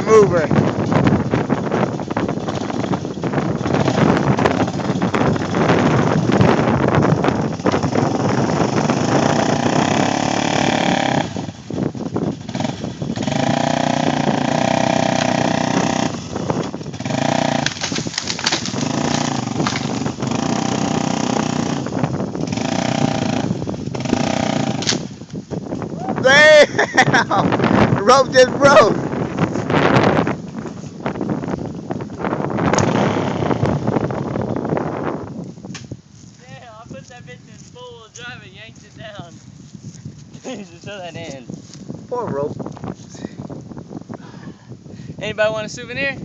mover. Damn! The rope just broke. Damn, I put that bitch in full drive and yanked it down. Just throw that in. Poor rope. Anybody want a souvenir?